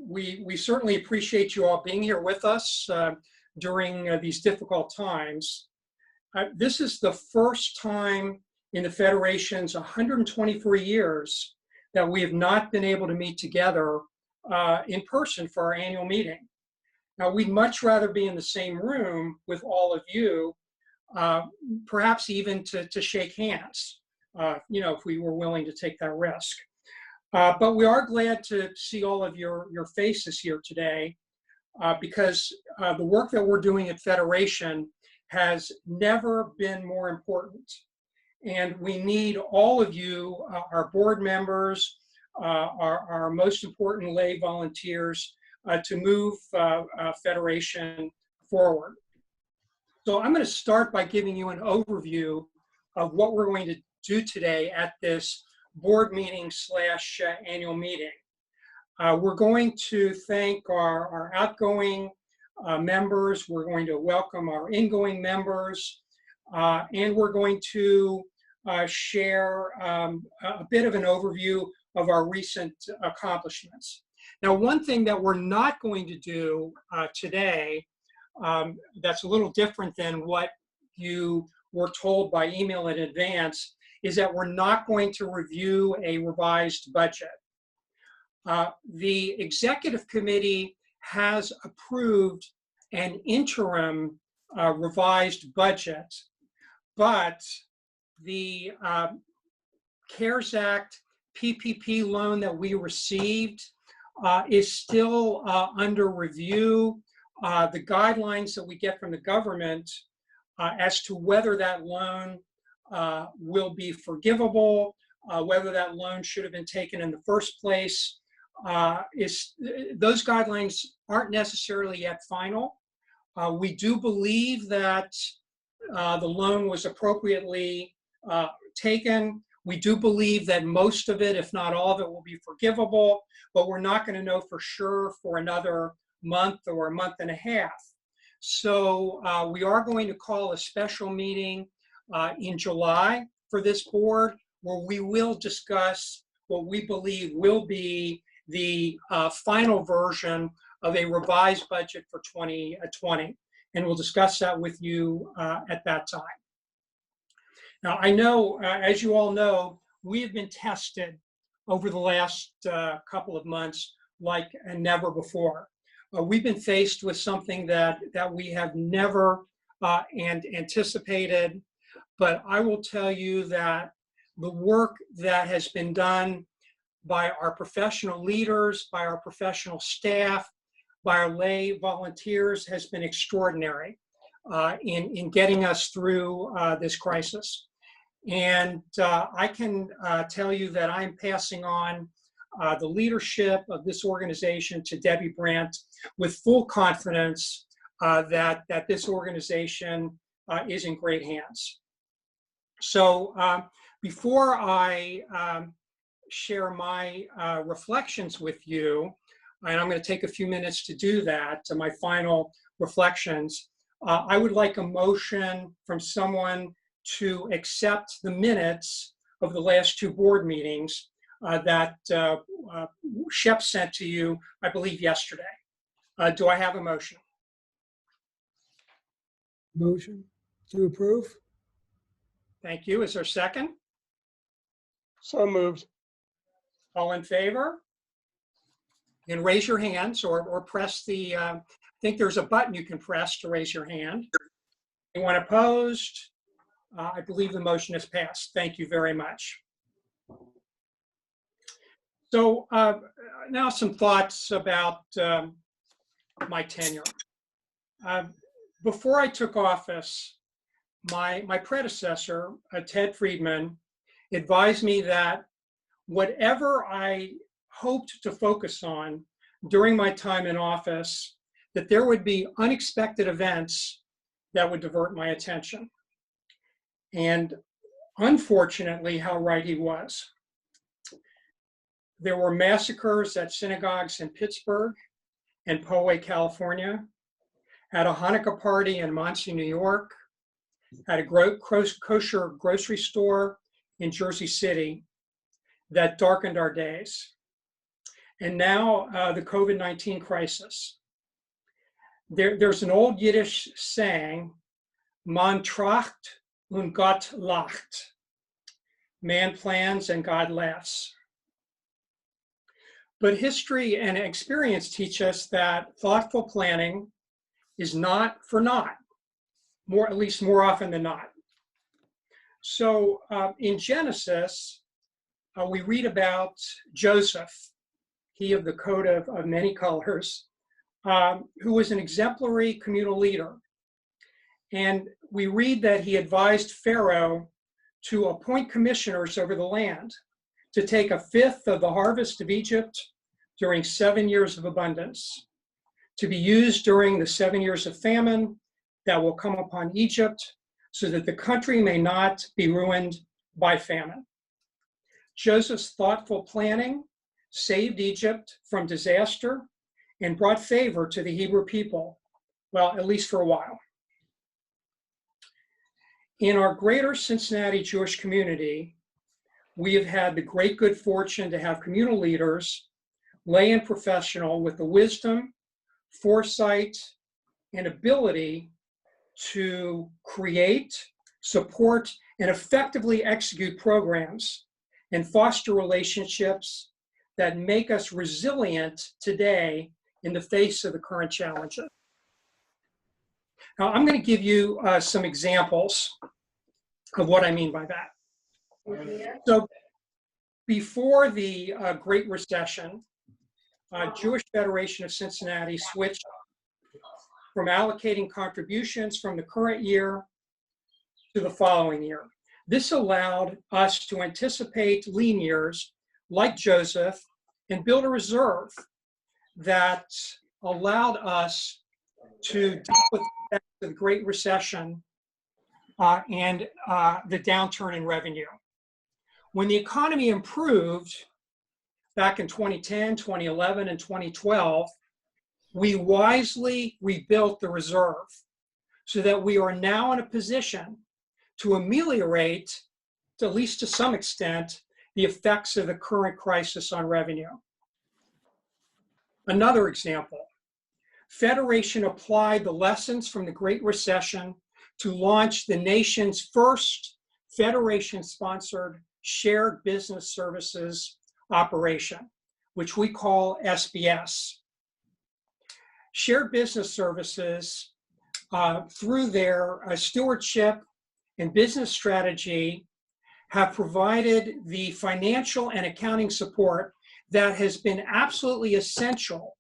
we certainly appreciate you all being here with us during these difficult times. This is the first time in the Federation's 123 years that we have not been able to meet together in person for our annual meeting. Now, we'd much rather be in the same room with all of you, perhaps even to shake hands, if we were willing to take that risk. But we are glad to see all of your faces here today because the work that we're doing at Federation has never been more important. And we need all of you, our board members, our most important lay volunteers, to move Federation forward. So I'm going to start by giving you an overview of what we're going to do today at this board meeting / annual meeting. We're going to thank our outgoing members. We're going to welcome our ingoing members. And we're going to share a bit of an overview of our recent accomplishments. Now, one thing that we're not going to do today that's a little different than what you were told by email in advance is that we're not going to review a revised budget. The executive committee has approved an interim revised budget, but the CARES Act PPP loan that we received is still under review. The guidelines that we get from the government as to whether that loan will be forgivable, whether that loan should have been taken in the first place, those guidelines aren't necessarily yet final. We do believe that the loan was appropriately taken. We do believe that most of it, if not all of it, will be forgivable, but we're not going to know for sure for another month or a month and a half. So we are going to call a special meeting in July for this board, where we will discuss what we believe will be the final version of a revised budget for 2020. And we'll discuss that with you at that time. Now, I know, as you all know, we have been tested over the last couple of months like never before. We've been faced with something that we have never anticipated, but I will tell you that the work that has been done by our professional leaders, by our professional staff, by our lay volunteers has been extraordinary in getting us through this crisis. And I can tell you that I'm passing on the leadership of this organization to Debbie Brant with full confidence that this organization is in great hands. So before I share my reflections with you, and I'm going to take a few minutes to do that, to my final reflections, I would like a motion from someone to accept the minutes of the last two board meetings that Shep sent to you, I believe, yesterday. Do I have a motion? Motion to approve. Thank you. Is there a second? So moved. All in favor? You can raise your hands or press the, I think there's a button you can press to raise your hand. Anyone opposed? I believe the motion is passed. Thank you very much. So now some thoughts about my tenure. Before I took office, my predecessor, Ted Friedman, advised me that whatever I hoped to focus on during my time in office, that there would be unexpected events that would divert my attention. And unfortunately, how right he was. There were massacres at synagogues in Pittsburgh and Poway, California, at a Hanukkah party in Marcie, New York, at a kosher grocery store in Jersey City that darkened our days. and now the COVID-19 crisis. There's an old Yiddish saying, man tracht und Gott lacht. Man plans and God laughs. But history and experience teach us that thoughtful planning is not for naught, at least more often than not. So in Genesis, we read about Joseph, he of the coat of many colors, who was an exemplary communal leader. And we read that he advised Pharaoh to appoint commissioners over the land to take a fifth of the harvest of Egypt during 7 years of abundance, to be used during the 7 years of famine that will come upon Egypt, so that the country may not be ruined by famine. Joseph's thoughtful planning saved Egypt from disaster and brought favor to the Hebrew people, well, at least for a while. In our greater Cincinnati Jewish community, we have had the great good fortune to have communal leaders, lay and professional, with the wisdom, foresight, and ability to create, support, and effectively execute programs and foster relationships that make us resilient today in the face of the current challenges. Now, I'm going to give you some examples of what I mean by that. So before the Great Recession, Jewish Federation of Cincinnati switched from allocating contributions from the current year to the following year. This allowed us to anticipate lean years like Joseph and build a reserve that allowed us to deal with the Great Recession and the downturn in revenue. When the economy improved back in 2010, 2011, and 2012, we wisely rebuilt the reserve so that we are now in a position to ameliorate, at least to some extent, the effects of the current crisis on revenue. Another example, Federation applied the lessons from the Great Recession to launch the nation's first Federation-sponsored shared business services operation, which we call SBS. Shared business services, through their stewardship and business strategy, have provided the financial and accounting support that has been absolutely essential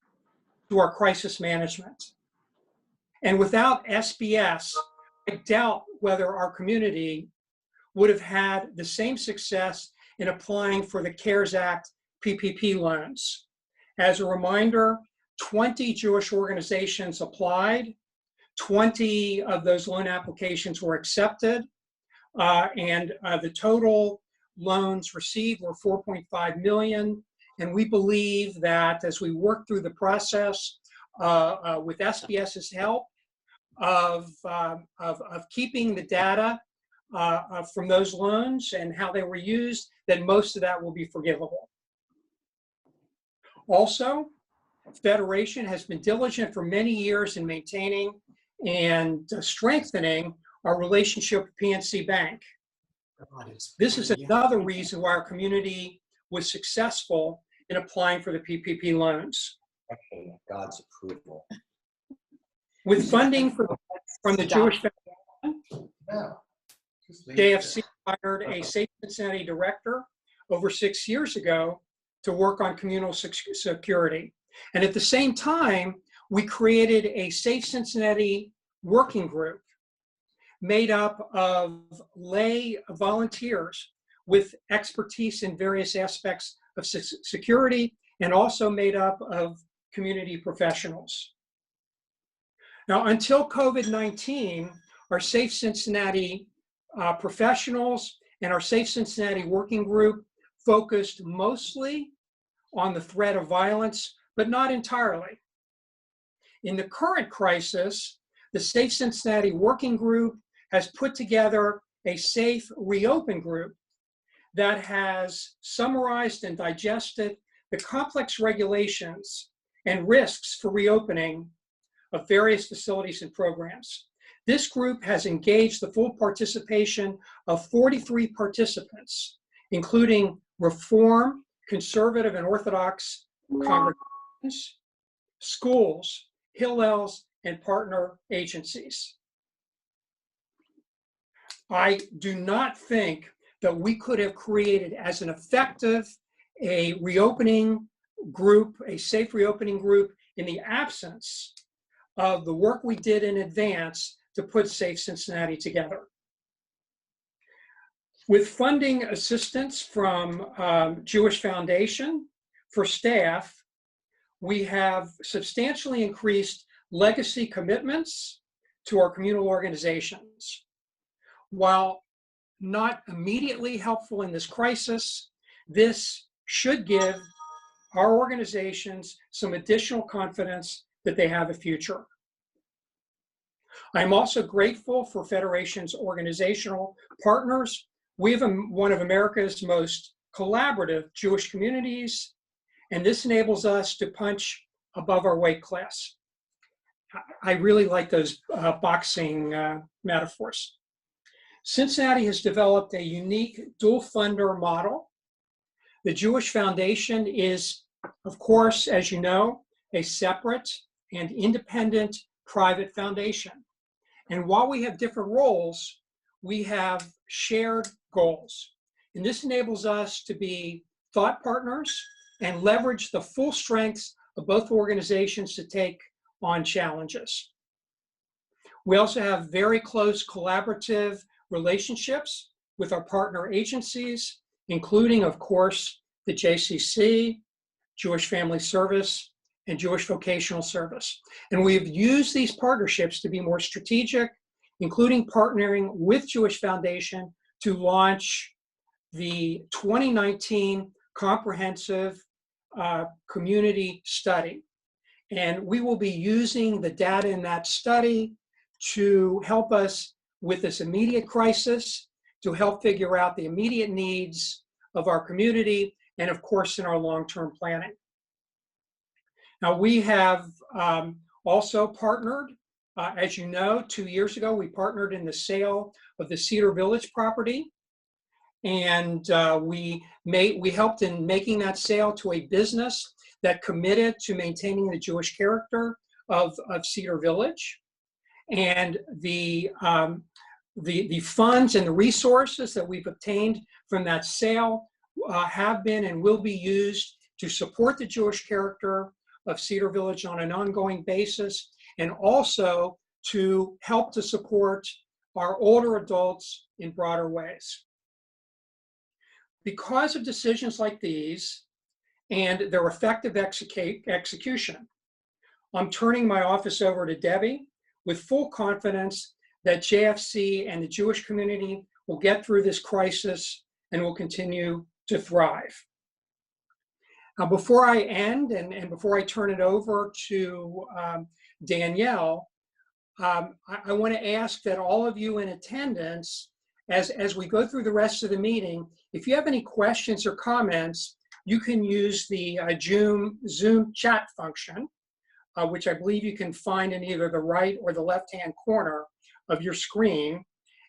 to our crisis management. And without SBS, I doubt whether our community would have had the same success in applying for the CARES Act PPP loans. As a reminder, 20 Jewish organizations applied, 20 of those loan applications were accepted, and the total loans received were 4.5 million. And we believe that as we work through the process with SBS's help of keeping the data from those loans and how they were used, then most of that will be forgivable. Also, Federation has been diligent for many years in maintaining and strengthening our relationship with PNC Bank. This is another reason why our community was successful in applying for the PPP loans. Okay, God's approval. With funding from the Jewish Federation, JFC hired a Safe Cincinnati director over 6 years ago to work on communal security. And at the same time, we created a Safe Cincinnati working group made up of lay volunteers with expertise in various aspects of security, and also made up of community professionals. Now, until COVID-19, our Safe Cincinnati professionals and our Safe Cincinnati working group focused mostly on the threat of violence, but not entirely. In the current crisis, the Safe Cincinnati working group has put together a Safe Reopen group that has summarized and digested the complex regulations and risks for reopening of various facilities and programs. This group has engaged the full participation of 43 participants, including Reform, Conservative, and Orthodox congregations, schools, Hillels, and partner agencies. I do not think that we could have created as an effective a reopening group, a safe reopening group, in the absence of the work we did in advance to put Safe Cincinnati together. With funding assistance from Jewish Foundation for staff, we have substantially increased legacy commitments to our communal organizations. While not immediately helpful in this crisis, this should give our organizations some additional confidence that they have a future. I'm also grateful for Federation's organizational partners. We have one of America's most collaborative Jewish communities, and this enables us to punch above our weight class. I really like those boxing metaphors. Cincinnati has developed a unique dual funder model. The Jewish Foundation is, of course, as you know, a separate and independent private foundation. And while we have different roles, we have shared goals. And this enables us to be thought partners and leverage the full strengths of both organizations to take on challenges. We also have very close collaborative relationships with our partner agencies, including, of course, the JCC, Jewish Family Service, and Jewish Vocational Service. And we've used these partnerships to be more strategic, including partnering with Jewish Foundation to launch the 2019 comprehensive community study. And we will be using the data in that study to help us with this immediate crisis, to help figure out the immediate needs of our community, and of course in our long-term planning. Now we have also partnered, as you know, 2 years ago, we partnered in the sale of the Cedar Village property. And we helped in making that sale to a business that committed to maintaining the Jewish character of Cedar Village. And the funds and the resources that we've obtained from that sale have been and will be used to support the Jewish character of Cedar Village on an ongoing basis, and also to help to support our older adults in broader ways. Because of decisions like these and their effective execution, I'm turning my office over to Debbie with full confidence that JFC and the Jewish community will get through this crisis and will continue to thrive. Now, before I end and before I turn it over to Danielle, I want to ask that all of you in attendance, as we go through the rest of the meeting, if you have any questions or comments, you can use the Zoom chat function, which I believe you can find in either the right or the left-hand corner of your screen.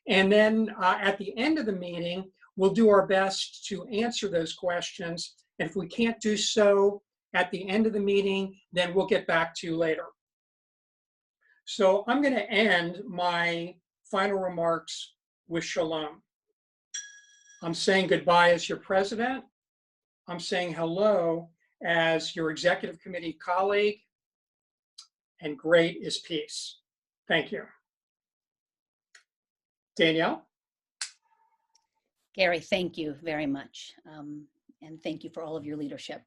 And then at the end of the meeting, we'll do our best to answer those questions. And if we can't do so at the end of the meeting, then we'll get back to you later. So I'm going to end my final remarks with shalom. I'm saying goodbye as your president. I'm saying hello as your executive committee colleague, and great is peace. Thank you. Danielle? Gary, thank you very much. And thank you for all of your leadership.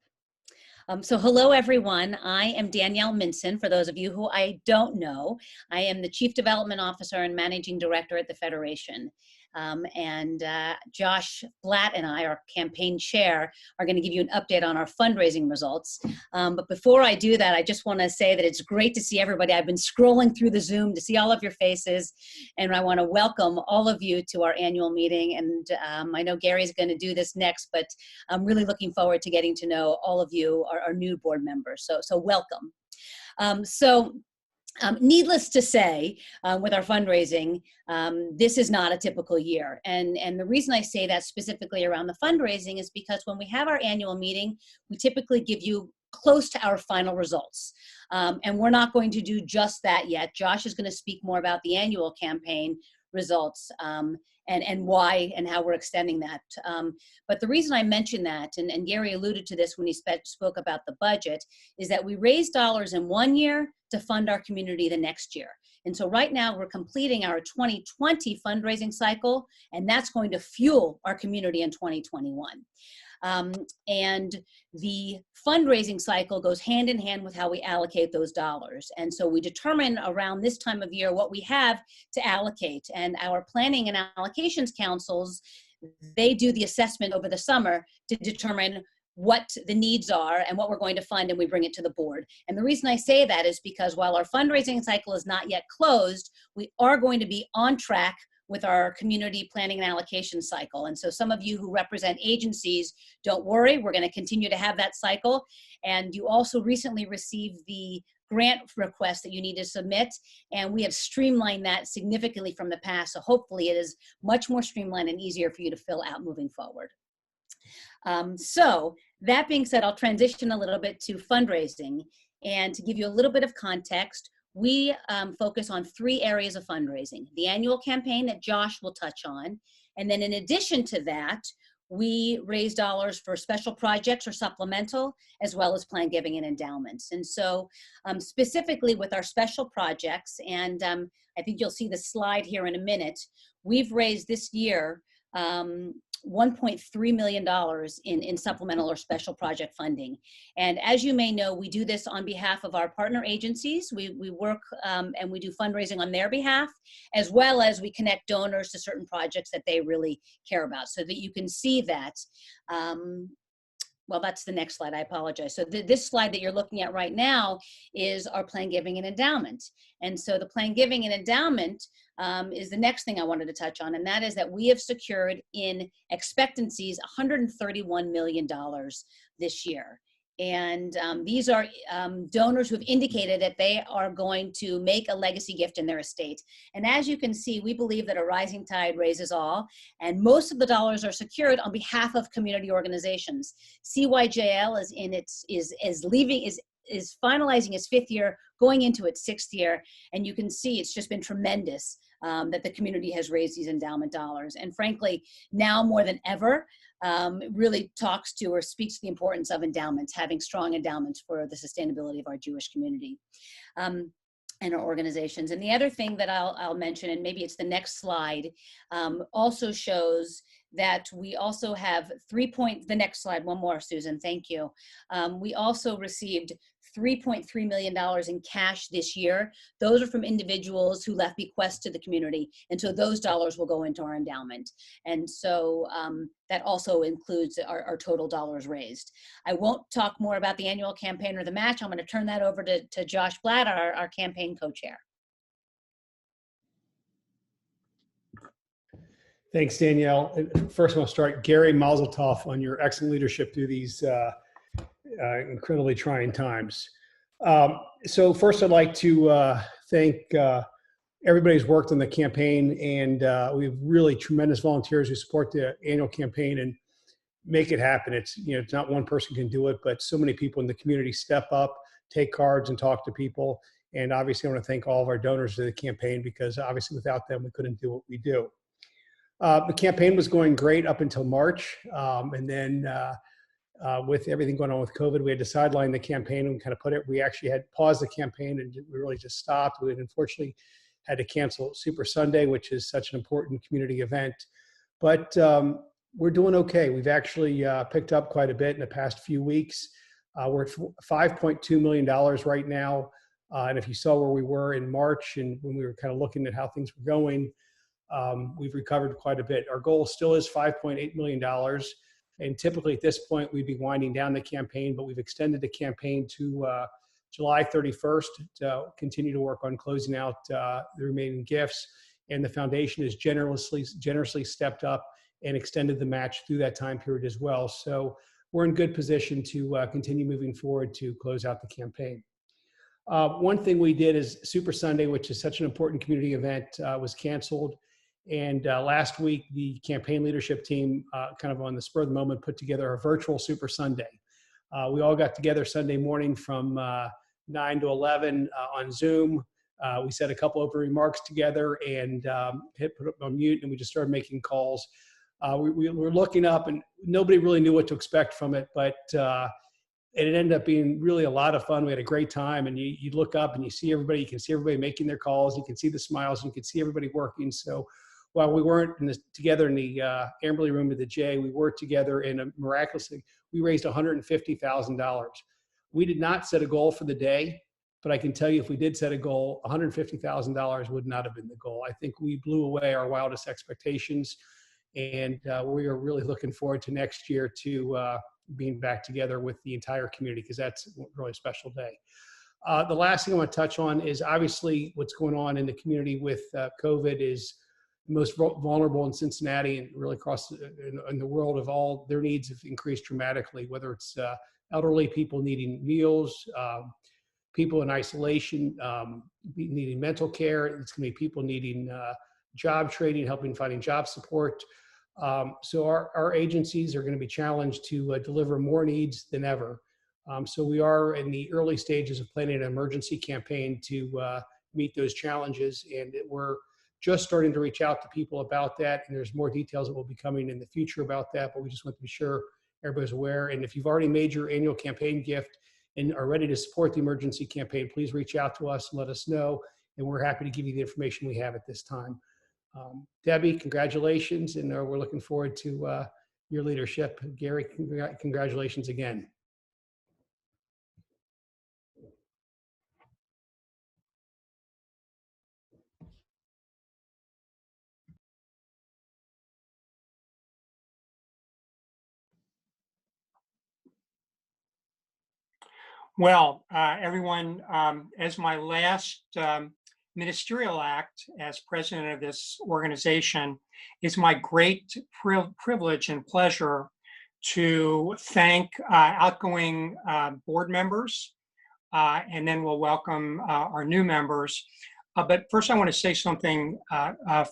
So hello, everyone. I am Danielle Minson. For those of you who I don't know, I am the Chief Development Officer and Managing Director at the Federation. And Josh Blatt and I, our campaign chair, are going to give you an update on our fundraising results. But before I do that, I just want to say that it's great to see everybody. I've been scrolling through the Zoom to see all of your faces, and I want to welcome all of you to our annual meeting. And I know Gary's going to do this next, but I'm really looking forward to getting to know all of you, our new board members. So welcome. Needless to say, with our fundraising, this is not a typical year. And the reason I say that specifically around the fundraising is because when we have our annual meeting, we typically give you close to our final results. And we're not going to do just that yet. Josh is going to speak more about the annual campaign results and why and how we're extending that. But the reason I mention that, and Gary alluded to this when he spoke about the budget, is that we raised dollars in one year to fund our community the next year. And so right now we're completing our 2020 fundraising cycle, and that's going to fuel our community in 2021. And the fundraising cycle goes hand in hand with how we allocate those dollars. And so we determine around this time of year what we have to allocate. And our planning and allocations councils, they do the assessment over the summer to determine what the needs are and what we're going to fund, and we bring it to the board. And the reason I say that is because while our fundraising cycle is not yet closed, we are going to be on track with our community planning and allocation cycle. And so some of you who represent agencies, don't worry, we're going to continue to have that cycle. And you also recently received the grant request that you need to submit, and we have streamlined that significantly from the past. So hopefully it is much more streamlined and easier for you to fill out moving forward. So that being said, I'll transition a little bit to fundraising. And to give you a little bit of context, we focus on 3 areas of fundraising: the annual campaign that Josh will touch on. And then in addition to that, we raise dollars for special projects or supplemental, as well as planned giving and endowments. And so specifically with our special projects, and I think you'll see the slide here in a minute, we've raised this year $1.3 million in supplemental or special project funding. And as you may know, we do this on behalf of our partner agencies. We work and we do fundraising on their behalf, as well as we connect donors to certain projects that they really care about, so that you can see that. Well, that's the next slide, I apologize. So this slide that you're looking at right now is our planned giving and endowment. And so the planned giving and endowment is the next thing I wanted to touch on, and that is that we have secured in expectancies $131 million this year. And these are donors who have indicated that they are going to make a legacy gift in their estate. And as you can see, we believe that a rising tide raises all, and most of the dollars are secured on behalf of community organizations. CYJL is finalizing its 5th year, going into its 6th year, and you can see it's just been tremendous that the community has raised these endowment dollars. And frankly, now more than ever, it really talks to or speaks to the importance of endowments, having strong endowments for the sustainability of our Jewish community and our organizations. And the other thing that I'll mention, and maybe it's the next slide, also shows that we also have the next slide, one more, Susan, thank you. We also received $3.3 million in cash this year. Those are from individuals who left bequests to the community. And so those dollars will go into our endowment. And so that also includes our total dollars raised. I won't talk more about the annual campaign or the match. I'm going to turn that over to Josh Blatt, our campaign co-chair. Thanks, Danielle. First, I want to start, Gary, mazel tov on your excellent leadership through these incredibly trying times. So first, I'd like to thank everybody who's worked on the campaign, and we have really tremendous volunteers who support the annual campaign and make it happen. It's not one person can do it, but so many people in the community step up, take cards, and talk to people. And obviously, I want to thank all of our donors to the campaign, because obviously without them, we couldn't do what we do. The campaign was going great up until March, and then with everything going on with COVID, we had to sideline the campaign and kind of we actually had paused the campaign, and we really just stopped. We had unfortunately had to cancel Super Sunday, which is such an important community event. But we're doing okay. We've actually picked up quite a bit in the past few weeks. We're at $5.2 million right now. And if you saw where we were in March and when we were kind of looking at how things were going, we've recovered quite a bit. Our goal still is $5.8 million. And typically at this point, we'd be winding down the campaign, but we've extended the campaign to July 31st to continue to work on closing out the remaining gifts. And the foundation has generously stepped up and extended the match through that time period as well. So we're in good position to continue moving forward to close out the campaign. One thing we did is Super Sunday, which is such an important community event, was canceled. And last week, the campaign leadership team, kind of on the spur of the moment, put together a virtual Super Sunday. We all got together Sunday morning from 9 to 11 on Zoom. We said a couple opening remarks together and put it on mute, and we just started making calls. We were looking up, and nobody really knew what to expect from it, but it ended up being really a lot of fun. We had a great time, and you look up and you see everybody. You can see everybody making their calls. You can see the smiles. And you can see everybody working. So while we weren't together in the Amberley room of the J, we were together, and miraculously, we raised $150,000. We did not set a goal for the day, but I can tell you if we did set a goal, $150,000 would not have been the goal. I think we blew away our wildest expectations, and we are really looking forward to next year to being back together with the entire community, because that's a really special day. The last thing I want to touch on is obviously what's going on in the community with COVID is most vulnerable in Cincinnati and really across in the world of all. Their needs have increased dramatically, whether it's elderly people needing meals, people in isolation needing mental care. It's going to be people needing job training, helping finding job support. So our agencies are going to be challenged to deliver more needs than ever. So we are in the early stages of planning an emergency campaign to meet those challenges, and we're just starting to reach out to people about that. And there's more details that will be coming in the future about that, but we just want to be sure everybody's aware. And if you've already made your annual campaign gift and are ready to support the emergency campaign, please reach out to us and let us know. And we're happy to give you the information we have at this time. Debbie, congratulations, and we're looking forward to your leadership. Gary, congratulations again. Well, everyone, as my last ministerial act as president of this organization, it's my great privilege and pleasure to thank outgoing board members, and then we'll welcome our new members. But first, I want to say something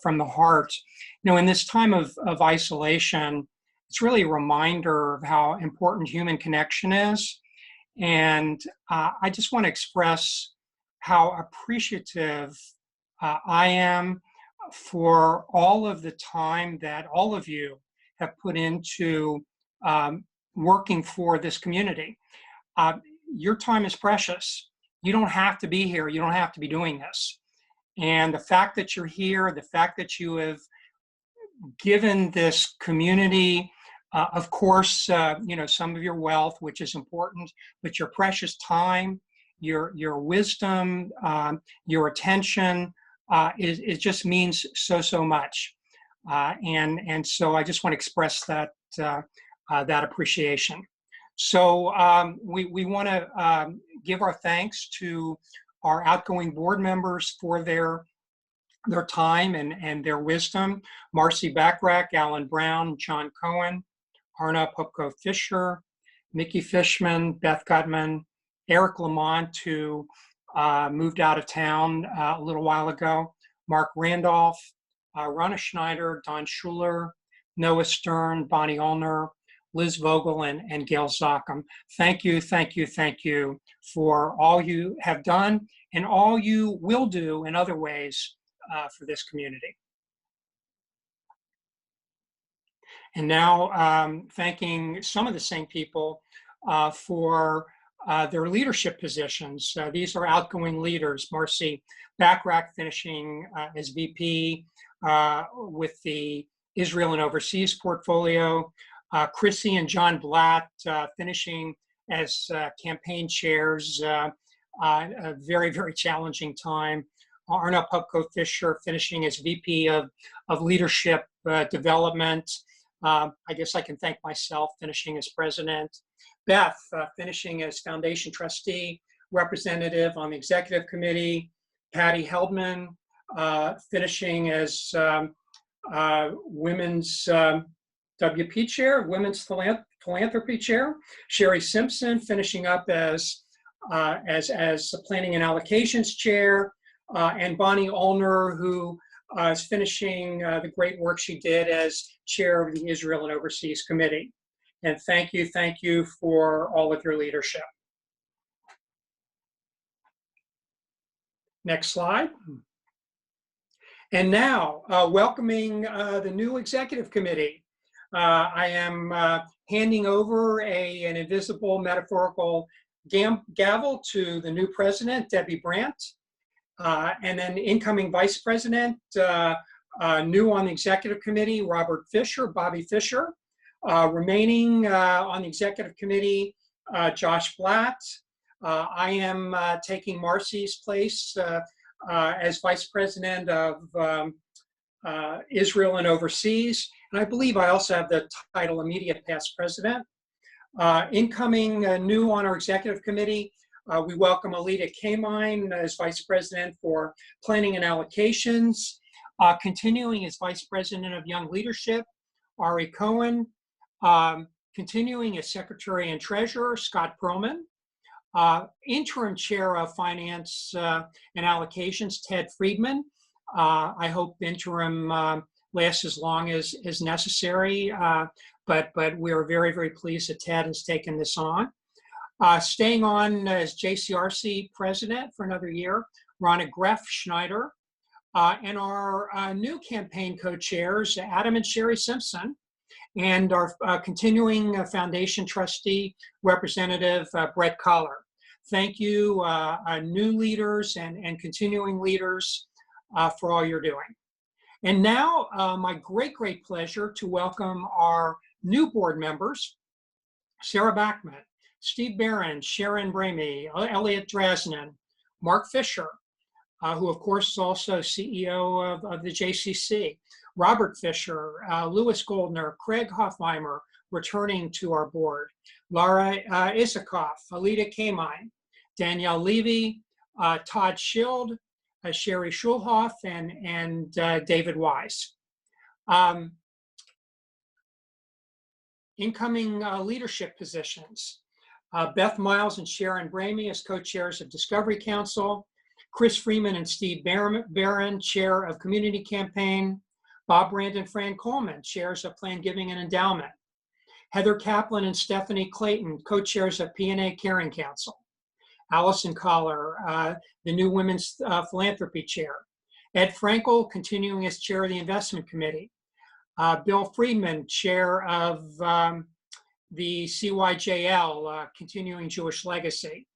from the heart. You know, in this time of isolation, it's really a reminder of how important human connection is. And I just want to express how appreciative I am for all of the time that all of you have put into working for this community. Your time is precious. You don't have to be here. You don't have to be doing this. And the fact that you're here, the fact that you have given this community, of course, you know, some of your wealth, which is important, but your precious time, your wisdom, your attention, it just means so much. And so I just want to express that that appreciation. So we want to give our thanks to our outgoing board members for their time and their wisdom. Marcie Bachrach, Alan Brown, John Cohen, Arna, Poupko Fisher, Mickey Fishman, Beth Guttman, Eric Lamont, who moved out of town a little while ago, Marc Randolph, Ronna Schneider, Don Shuller, Noah Stern, Bonnie Ullner, Liz Vogel, and Gail Zakem. Thank you for all you have done and all you will do in other ways for this community. And now thanking some of the same people for their leadership positions. These are outgoing leaders. Marcie Bachrach finishing as VP with the Israel and Overseas portfolio. Chrissy and John Blatt finishing as campaign chairs, a very challenging time. Arna Poupko Fisher finishing as VP of Leadership Development. I guess I can thank myself, finishing as president. Beth, finishing as foundation trustee, representative on the executive committee. Patty Heldman, finishing as women's WP chair, women's philanthropy chair. Sherry Simpson, finishing up as planning and allocations chair. And Bonnie Ullner, who is finishing the great work she did as chair of the Israel and Overseas Committee. And thank you for all of your leadership. Next slide. And now, welcoming the new executive committee. I am handing over an invisible metaphorical gavel to the new president, Debbie Brant. And then incoming vice president, new on the executive committee, Bobby Fisher. Remaining on the executive committee, Josh Blatt. I am taking Marcie's place as vice president of Israel and Overseas. And I believe I also have the title immediate past president. Incoming new on our executive committee, we welcome Alita Kamine as vice president for planning and allocations. Continuing as vice president of young leadership, Ari Cohen. Continuing as secretary and treasurer, Scott Perlman. Interim chair of finance and allocations, Ted Friedman. I hope interim lasts as long as necessary, but we are very, very pleased that Ted has taken this on. Staying on as JCRC president for another year, Ronna Schneider. And our new campaign co-chairs, Adam and Sherry Simpson, and our continuing foundation trustee representative, Brett Collar. Thank you, new leaders and continuing leaders for all you're doing. And now, my great pleasure to welcome our new board members, Sarah Bachman, Steve Barron, Sharon Bramey, Elliot Drasnan, Marc Fisher, who of course is also CEO of the JCC, Robert Fisher, Louis Goldner, Craig Hoffheimer, returning to our board, Laura Isikoff, Alita Kamine, Danielle Levy, Todd Schild, Sherry Schulhoff, and David Wise. Incoming leadership positions, Beth Miles and Sharon Bramey as co-chairs of Discovery Council, Chris Freeman and Steve Barron, chair of Community Campaign, Bob Brand and Fran Coleman, chairs of Plan Giving and Endowment, Heather Kaplan and Stephanie Clayton, co-chairs of P&A Caring Council, Allison Collar, the new Women's Philanthropy Chair, Ed Frankel, continuing as chair of the Investment Committee, Bill Friedman, chair of the CYJL, Continuing Jewish Legacy,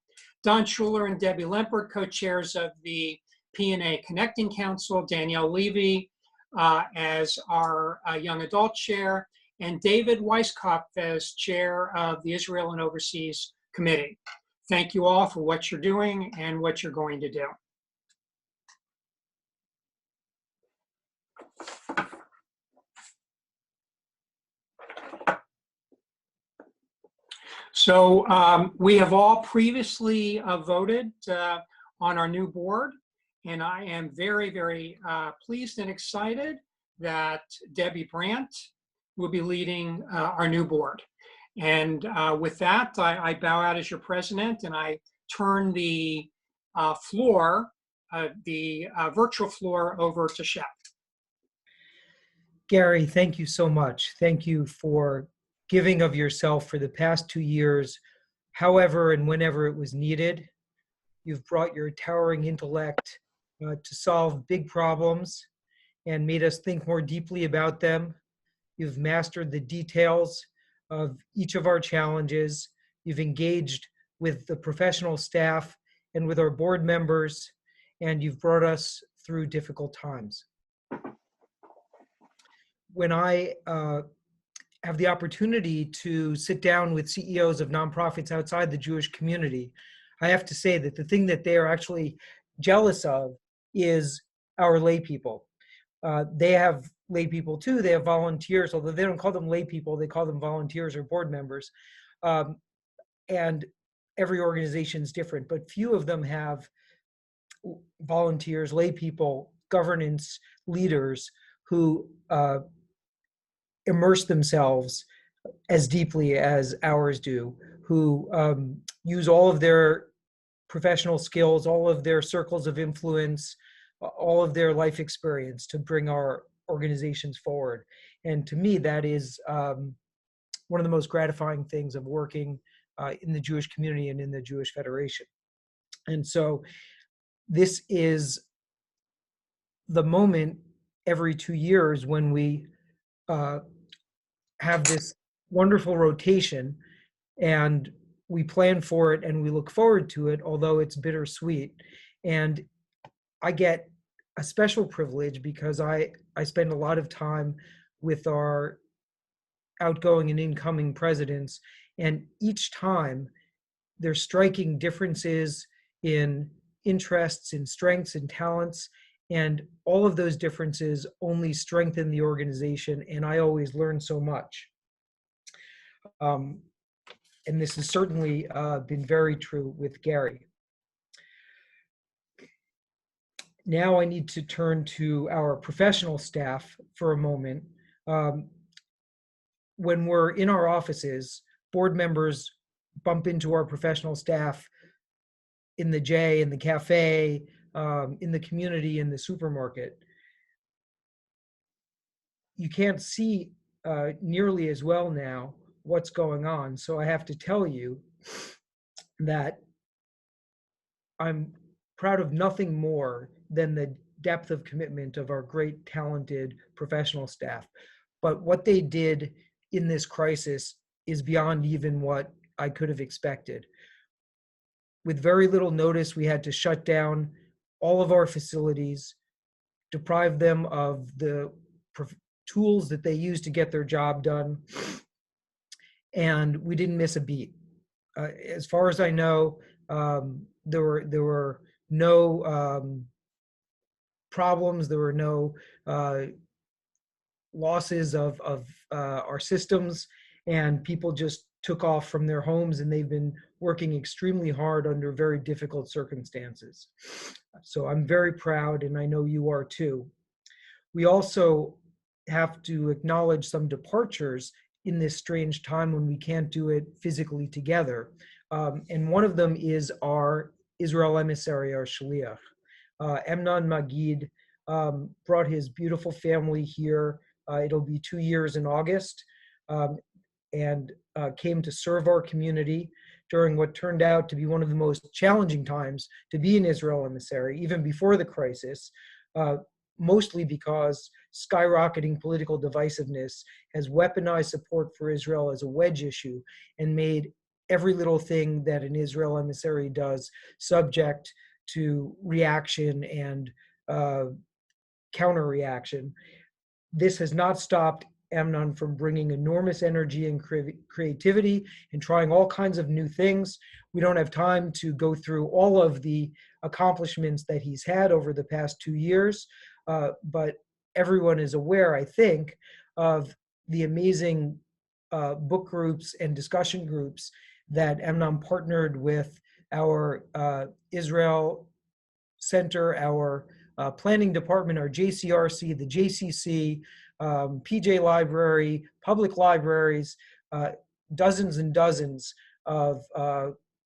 Don Schuler and Debbie Lempert, co-chairs of the P&A Connecting Council, Danielle Levy as our young adult chair, and David Weiskopf as chair of the Israel and Overseas Committee. Thank you all for what you're doing and what you're going to do. So we have all previously voted on our new board, and I am very, very pleased and excited that Debbie Brant will be leading our new board. And with that, I bow out as your president, and I turn the floor, the virtual floor, over to Shep. Gary, thank you so much. Thank you for giving of yourself for the past 2 years, however and whenever it was needed. You've brought your towering intellect to solve big problems and made us think more deeply about them. You've mastered the details of each of our challenges. You've engaged with the professional staff and with our board members, and you've brought us through difficult times. When I have the opportunity to sit down with CEOs of nonprofits outside the Jewish community, I have to say that the thing that they are actually jealous of is our lay people. They have lay people too. They have volunteers, although they don't call them lay people, they call them volunteers or board members. And every organization is different, but few of them have volunteers, lay people, governance leaders who immerse themselves as deeply as ours do, who use all of their professional skills, all of their circles of influence, all of their life experience to bring our organizations forward. And to me, that is one of the most gratifying things of working in the Jewish community and in the Jewish Federation. And so this is the moment every 2 years when we have this wonderful rotation, and we plan for it and we look forward to it, although it's bittersweet. And I get a special privilege because I spend a lot of time with our outgoing and incoming presidents, and each time there's striking differences in interests, in strengths and talents, and all of those differences only strengthen the organization, and I always learn so much. And this has certainly been very true with Gary. Now I need to turn to our professional staff for a moment. When we're in our offices, board members bump into our professional staff in the J, in the cafe, in the community, in the supermarket. You can't see nearly as well now what's going on. So I have to tell you that I'm proud of nothing more than the depth of commitment of our great, talented professional staff. But what they did in this crisis is beyond even what I could have expected. With very little notice, we had to shut down all of our facilities, deprive them of the tools that they use to get their job done, and we didn't miss a beat. As far as I know, there were no problems, there were no losses of our systems, and people just took off from their homes, and they've been working extremely hard under very difficult circumstances. So I'm very proud, and I know you are too. We also have to acknowledge some departures in this strange time when we can't do it physically together. And one of them is our Israel emissary, our shliach. Amnon Magid brought his beautiful family here. It'll be 2 years in August, and came to serve our community during what turned out to be one of the most challenging times to be an Israel emissary, even before the crisis, mostly because skyrocketing political divisiveness has weaponized support for Israel as a wedge issue and made every little thing that an Israel emissary does subject to reaction and counter-reaction. This has not stopped Amnon from bringing enormous energy and creativity and trying all kinds of new things. We don't have time to go through all of the accomplishments that he's had over the past 2 years, but everyone is aware, I think, of the amazing book groups and discussion groups that Amnon partnered with our Israel Center, our planning department, our JCRC, the JCC, PJ Library, public libraries, dozens and dozens of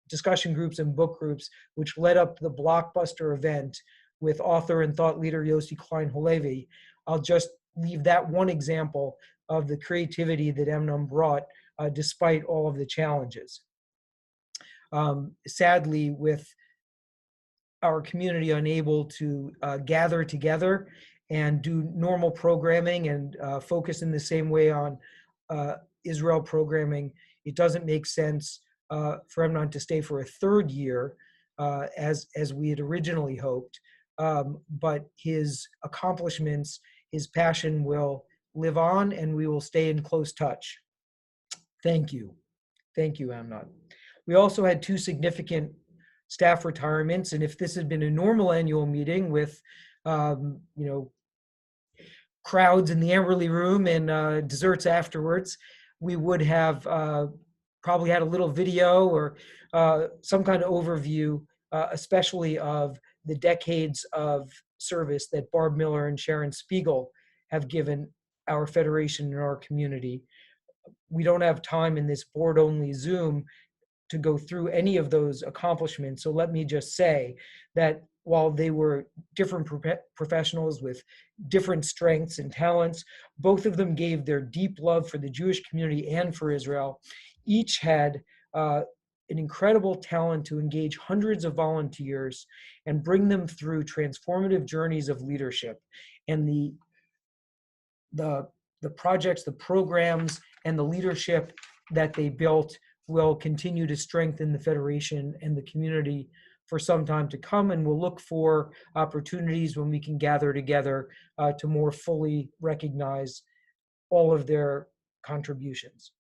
discussion groups and book groups, which led up to the blockbuster event with author and thought leader Yossi Klein Halevi. I'll just leave that one example of the creativity that Amnon brought despite all of the challenges. Sadly, with our community unable to gather together and do normal programming and focus in the same way on Israel programming, it doesn't make sense for Amnon to stay for a third year as we had originally hoped. But his accomplishments, his passion will live on, and we will stay in close touch. Thank you. Thank you, Amnon. We also had 2 significant staff retirements. And if this had been a normal annual meeting with, crowds in the Amberley room and desserts afterwards, we would have probably had a little video or some kind of overview, especially of the decades of service that Barb Miller and Sharon Spiegel have given our federation and our community. We don't have time in this board-only Zoom to go through any of those accomplishments. So let me just say that while they were different professionals with different strengths and talents, both of them gave their deep love for the Jewish community and for Israel. Each had an incredible talent to engage hundreds of volunteers and bring them through transformative journeys of leadership. And the projects, the programs, and the leadership that they built will continue to strengthen the Federation and the community for some time to come, and we'll look for opportunities when we can gather together to more fully recognize all of their contributions.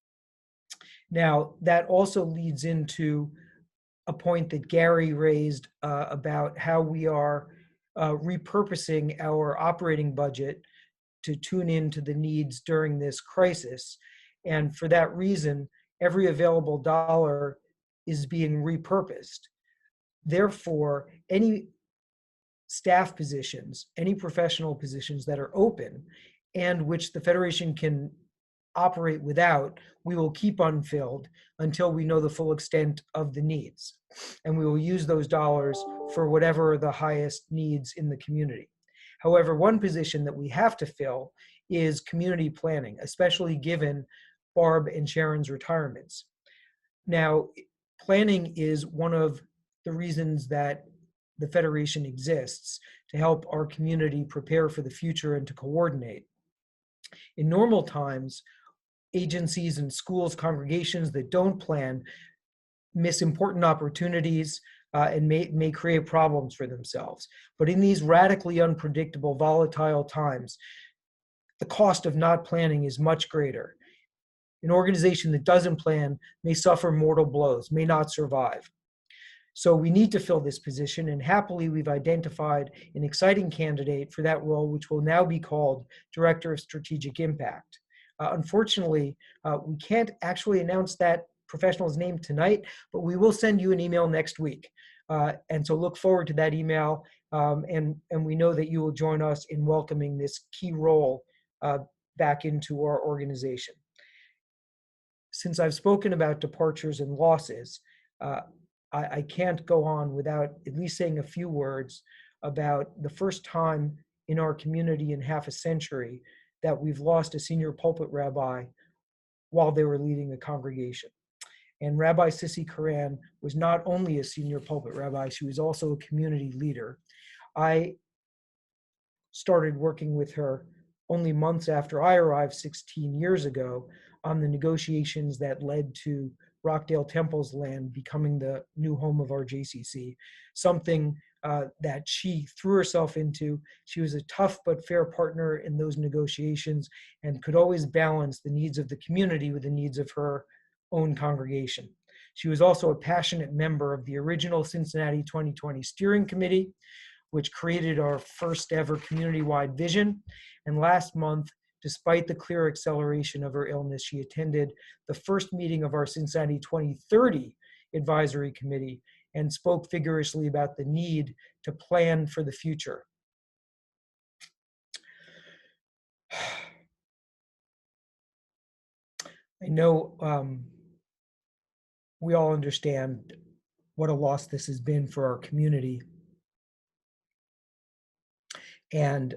Now, that also leads into a point that Gary raised about how we are repurposing our operating budget to tune into the needs during this crisis. And for that reason, every available dollar is being repurposed. Therefore, any staff positions, any professional positions that are open and which the Federation can operate without, we will keep unfilled until we know the full extent of the needs. And we will use those dollars for whatever the highest needs in the community. However, one position that we have to fill is community planning, especially given Barb and Sharon's retirements. Now, planning is one of the reasons that the Federation exists, to help our community prepare for the future and to coordinate. In normal times, agencies and schools, congregations that don't plan miss important opportunities and may create problems for themselves. But in these radically unpredictable, volatile times, the cost of not planning is much greater. An organization that doesn't plan may suffer mortal blows, may not survive. So we need to fill this position, and happily we've identified an exciting candidate for that role, which will now be called Director of Strategic Impact. Unfortunately, we can't actually announce that professional's name tonight, but we will send you an email next week. And so look forward to that email, and we know that you will join us in welcoming this key role back into our organization. Since I've spoken about departures and losses, I can't go on without at least saying a few words about the first time in our community in half a century that we've lost a senior pulpit rabbi while they were leading a congregation. And Rabbi Sissy Karan was not only a senior pulpit rabbi, she was also a community leader. I started working with her only months after I arrived 16 years ago on the negotiations that led to Rockdale Temple's land becoming the new home of our JCC, something that she threw herself into. She was a tough but fair partner in those negotiations and could always balance the needs of the community with the needs of her own congregation. She was also a passionate member of the original Cincinnati 2020 Steering Committee, which created our first ever community-wide vision. And last month, despite the clear acceleration of her illness, she attended the first meeting of our Cincinnati 2030 Advisory Committee and spoke vigorously about the need to plan for the future. I know we all understand what a loss this has been for our community. And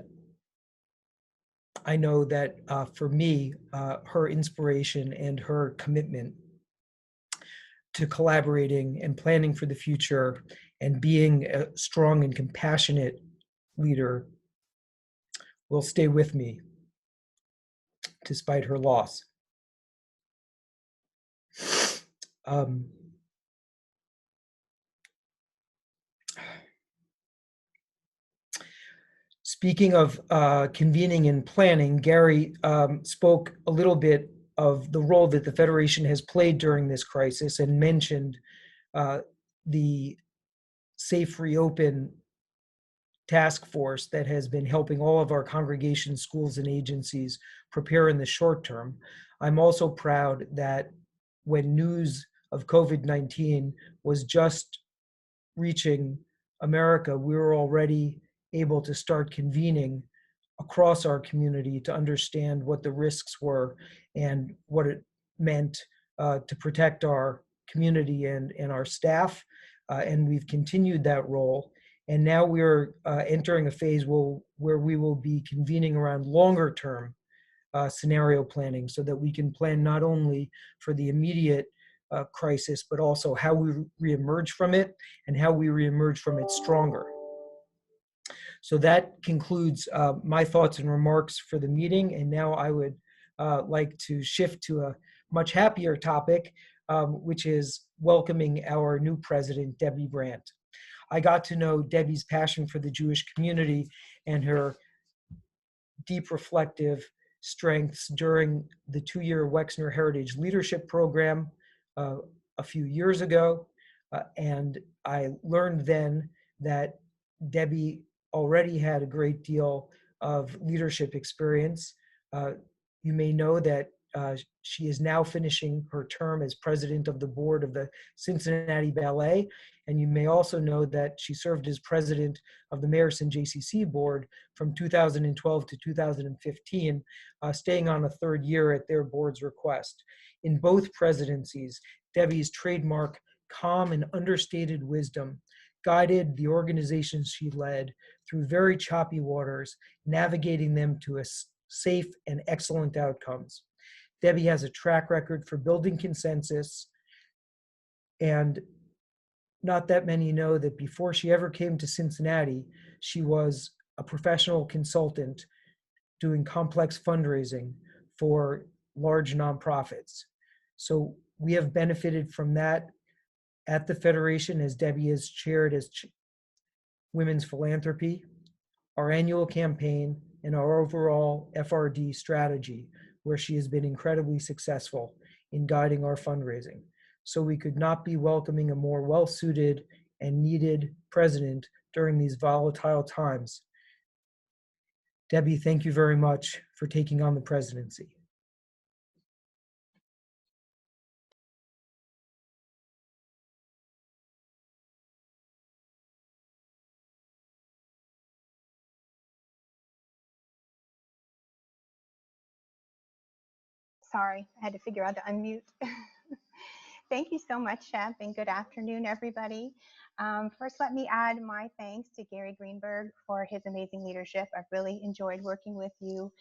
I know that for me, her inspiration and her commitment to collaborating and planning for the future and being a strong and compassionate leader will stay with me despite her loss. Speaking of convening and planning, Gary spoke a little bit of the role that the Federation has played during this crisis and mentioned the Safe Reopen task force that has been helping all of our congregations, schools, and agencies prepare in the short term. I'm also proud that when news of COVID-19 was just reaching America, we were already able to start convening across our community to understand what the risks were and what it meant to protect our community and our staff. And we've continued that role. And now we're entering a phase where we will be convening around longer term scenario planning so that we can plan not only for the immediate crisis, but also how we reemerge from it and how we reemerge from it stronger. So that concludes my thoughts and remarks for the meeting. And now I would like to shift to a much happier topic, which is welcoming our new president, Debbie Brant. I got to know Debbie's passion for the Jewish community and her deep reflective strengths during the 2-year Wexner Heritage Leadership Program a few years ago. And I learned then that Debbie already had a great deal of leadership experience. You may know that she is now finishing her term as president of the board of the Cincinnati Ballet. And you may also know that she served as president of the Mayerson JCC board from 2012 to 2015, staying on a 3rd year at their board's request. In both presidencies, Debbie's trademark calm and understated wisdom guided the organizations she led through very choppy waters, navigating them to a safe and excellent outcomes. Debbie has a track record for building consensus, and not that many know that before she ever came to Cincinnati, she was a professional consultant doing complex fundraising for large nonprofits. So we have benefited from that at the Federation, as Debbie is chaired as Women's Philanthropy, our annual campaign, and our overall FRD strategy, where she has been incredibly successful in guiding our fundraising. So we could not be welcoming a more well-suited and needed president during these volatile times. Debbie, thank you very much for taking on the presidency. Sorry, I had to figure out to unmute. Thank you so much, Shep, and good afternoon, everybody. First, let me add my thanks to Gary Greenberg for his amazing leadership. I've really enjoyed working with you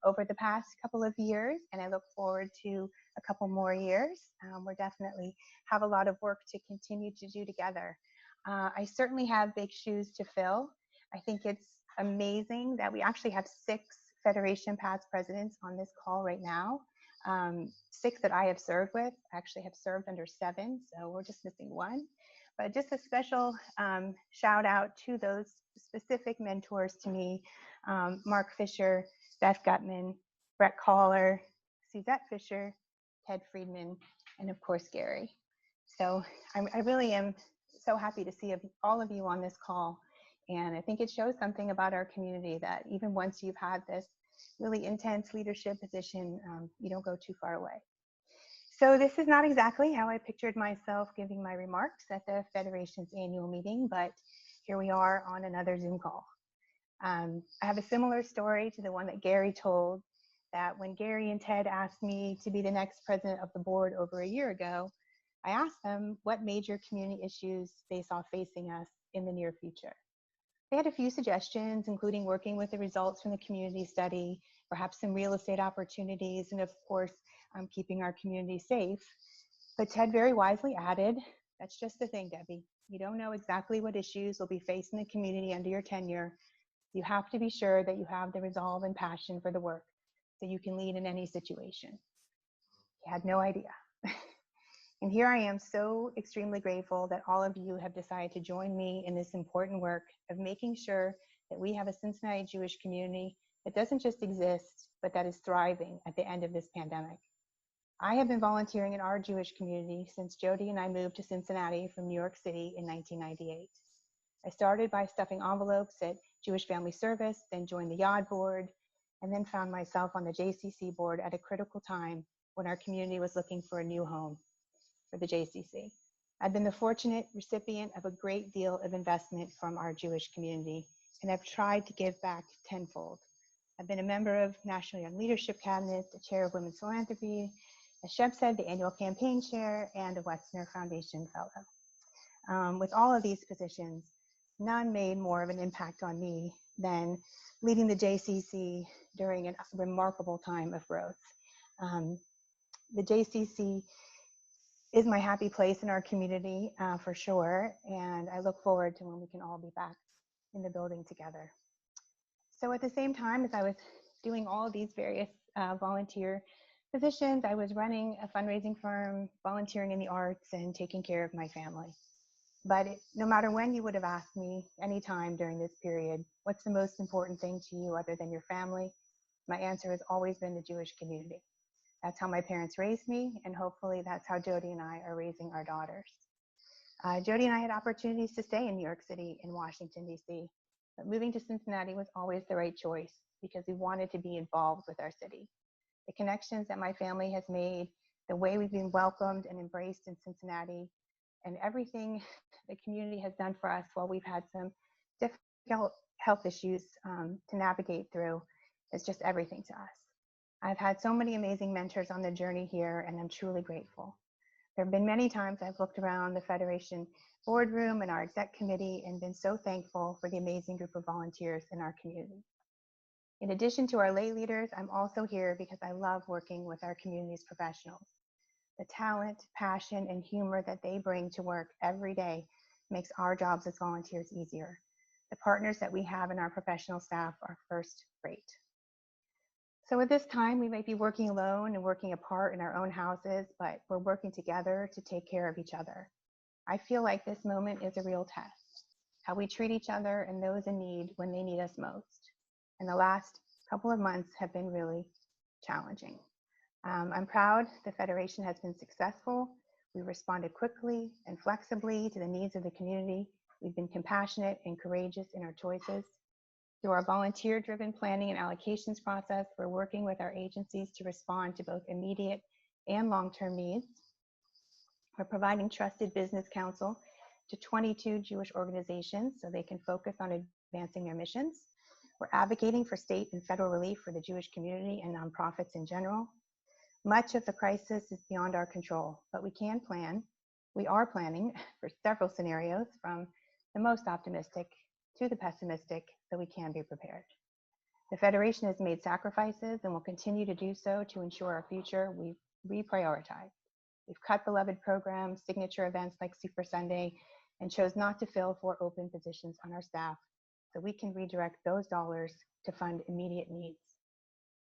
over the past couple of years, and I look forward to a couple more years. We're definitely have a lot of work to continue to do together. I certainly have big shoes to fill. I think it's amazing that we actually have 6 Federation past presidents on this call right now. 6 that I have served with. I actually have served under 7, so we're just missing 1. But just a special shout out to those specific mentors to me, Marc Fisher, Beth Guttman, Brett Caller, Suzette Fisher, Ted Friedman, and of course, Gary. So I really am so happy to see all of you on this call. And I think it shows something about our community that even once you've had this really intense leadership position, you don't go too far away. So this is not exactly how I pictured myself giving my remarks at the Federation's annual meeting, but here we are on another Zoom call. I have a similar story to the one that Gary told, that when Gary and Ted asked me to be the next president of the board over a year ago, I asked them what major community issues they saw facing us in the near future. They had a few suggestions, including working with the results from the community study, perhaps some real estate opportunities, and of course, keeping our community safe. But Ted very wisely added, that's just the thing, Debbie. You don't know exactly what issues will be facing the community under your tenure. You have to be sure that you have the resolve and passion for the work so you can lead in any situation. He had no idea. And here I am, so extremely grateful that all of you have decided to join me in this important work of making sure that we have a Cincinnati Jewish community that doesn't just exist, but that is thriving at the end of this pandemic. I have been volunteering in our Jewish community since Jody and I moved to Cincinnati from New York City in 1998. I started by stuffing envelopes at Jewish Family Service, then joined the Yad board, and then found myself on the JCC board at a critical time when our community was looking for a new home for the JCC. I've been the fortunate recipient of a great deal of investment from our Jewish community, and I've tried to give back tenfold. I've been a member of National Young Leadership Cabinet, the chair of Women's Philanthropy, as Shep said, the annual campaign chair, and a Wexner Foundation fellow. With all of these positions, none made more of an impact on me than leading the JCC during a remarkable time of growth. The JCC is my happy place in our community for sure, and I look forward to when we can all be back in the building together. So at the same time as I was doing all of these various volunteer positions, I was running a fundraising firm, volunteering in the arts, and taking care of my family. But no matter when you would have asked me anytime during this period, what's the most important thing to you other than your family? My answer has always been the Jewish community. That's how my parents raised me, and hopefully that's how Jody and I are raising our daughters. Jody and I had opportunities to stay in New York City and Washington, D.C., but moving to Cincinnati was always the right choice because we wanted to be involved with our city. The connections that my family has made, the way we've been welcomed and embraced in Cincinnati, and everything the community has done for us while we've had some difficult health issues to navigate through is just everything to us. I've had so many amazing mentors on the journey here, and I'm truly grateful. There have been many times I've looked around the Federation boardroom and our exec committee and been so thankful for the amazing group of volunteers in our community. In addition to our lay leaders, I'm also here because I love working with our community's professionals. The talent, passion, and humor that they bring to work every day makes our jobs as volunteers easier. The partners that we have in our professional staff are first rate. So at this time, we might be working alone and working apart in our own houses, but we're working together to take care of each other. I feel like this moment is a real test, how we treat each other and those in need when they need us most. And the last couple of months have been really challenging. I'm proud the Federation has been successful. We responded quickly and flexibly to the needs of the community. We've been compassionate and courageous in our choices. Through our volunteer-driven planning and allocations process, we're working with our agencies to respond to both immediate and long-term needs. We're providing trusted business counsel to 22 Jewish organizations so they can focus on advancing their missions. We're advocating for state and federal relief for the Jewish community and nonprofits in general. Much of the crisis is beyond our control, but we can plan. We are planning for several scenarios, from the most optimistic to the pessimistic, so we can be prepared. The Federation has made sacrifices and will continue to do so to ensure our future. We've reprioritized. We've cut beloved programs, signature events like Super Sunday, and chose not to fill 4 open positions on our staff so we can redirect those dollars to fund immediate needs.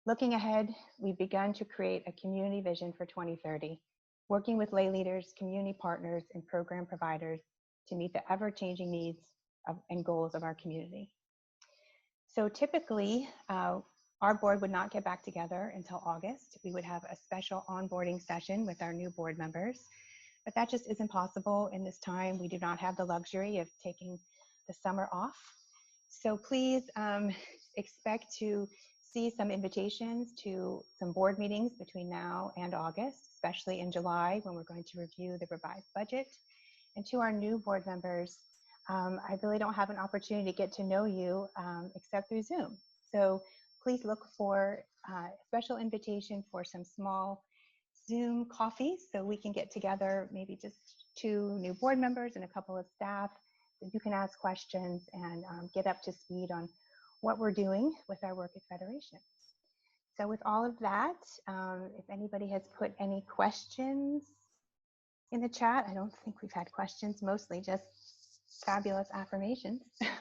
Looking ahead, we've begun to create a community vision for 2030, working with lay leaders, community partners, and program providers to meet the ever-changing needs and goals of our community. So typically, our board would not get back together until August. We would have a special onboarding session with our new board members, but that just isn't possible in this time. We do not have the luxury of taking the summer off. So please expect to see some invitations to some board meetings between now and August, especially in July when we're going to review the revised budget. And to our new board members, I really don't have an opportunity to get to know you except through Zoom. So please look for a special invitation for some small Zoom coffees so we can get together, maybe just 2 new board members and a couple of staff, so you can ask questions and get up to speed on what we're doing with our work at Federation. So with all of that, if anybody has put any questions in the chat, I don't think we've had questions, mostly just fabulous affirmations. Is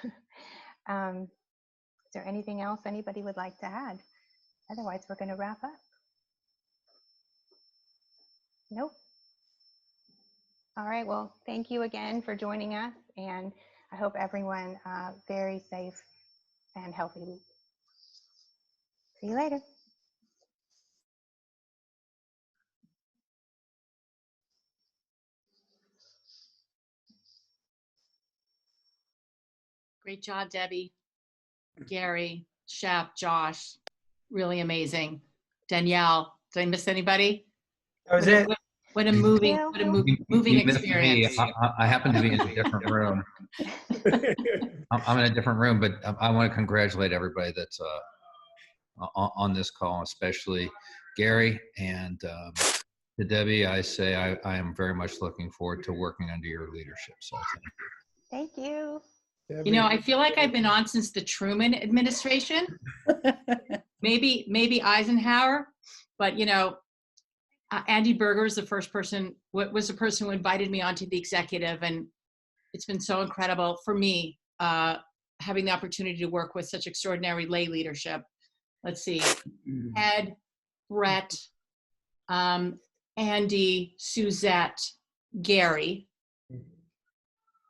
there anything else anybody would like to add? Otherwise, we're going to wrap up. Nope. All right, well, thank you again for joining us, and I hope everyone very safe and healthy week. See you later. Great job, Debbie, Gary, Shep, Josh. Really amazing. Danielle, did I miss anybody? That was it. What a moving You missed me. experience. I happen to be in a different room. I'm in a different room, but I want to congratulate everybody that's on this call, especially Gary and to Debbie. I say I am very much looking forward to working under your leadership. So Thank you. You know, I feel like I've been on since the Truman administration, maybe Eisenhower, but you know, Andy Berger is the person who invited me onto the executive, and it's been so incredible for me having the opportunity to work with such extraordinary lay leadership. Let's see, Ed, Brett, Andy, Suzette, Gary,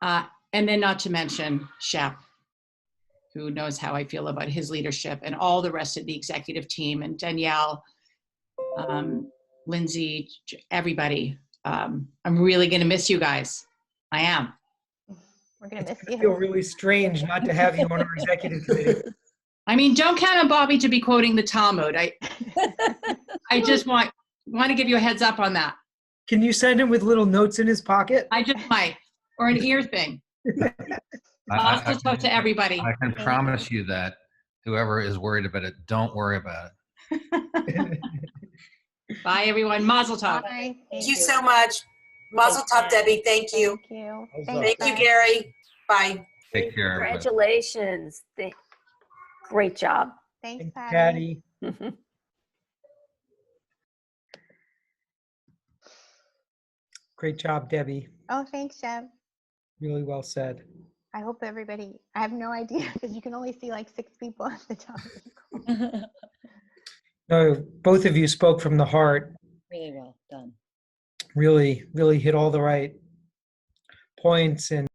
and then not to mention Shep, who knows how I feel about his leadership, and all the rest of the executive team, and Danielle, Lindsay, everybody. I'm really going to miss you guys. I am. We're going to miss I feel you. really strange not to have you on our executive committee. I mean, don't count on Bobby to be quoting the Talmud. I just want to give you a heads up on that. Can you send him with little notes in his pocket? I just might, or an ear thing. I'll still talk to everybody. I can promise you that whoever is worried about it, don't worry about it. Bye, everyone. Mazel tov. Bye. Thank you so much. Mazel tov, Debbie. Thank you. Thank you. Thank Thank you, Gary. Bye. Take care, everybody. Congratulations. Great job. Thanks, Thank you, Patty. Patty. Great job, Debbie. Oh, thanks, Shep. Really well said. I hope everybody, I have no idea because you can only see like 6 people at the time. No, both of you spoke from the heart. Really well done. Really hit all the right points and